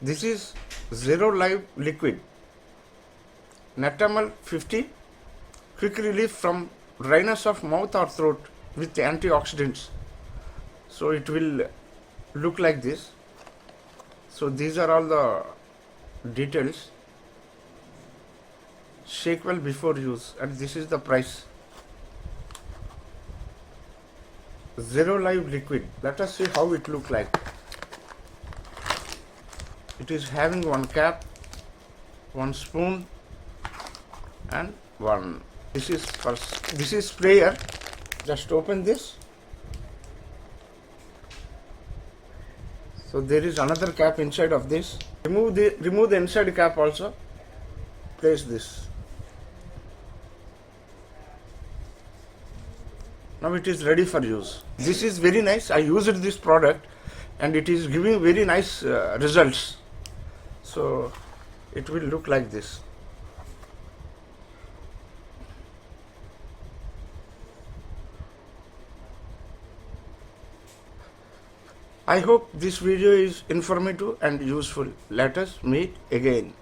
This is Xerolive liquid. Natamal 50, quick relief from dryness of mouth or throat with antioxidants. So it will look like this. So these are all the details. Shake well before use, and this is the price. Xerolive liquid. Let us see how it look like. It is having one cap, one spoon, and one. This is sprayer. Just open this. So there is another cap inside of this. Remove the inside cap also. Place this. Now it is ready for use. This is very nice. I used this product and it is giving very nice results. So it will look like this. I hope this video is informative and useful. Let us meet again.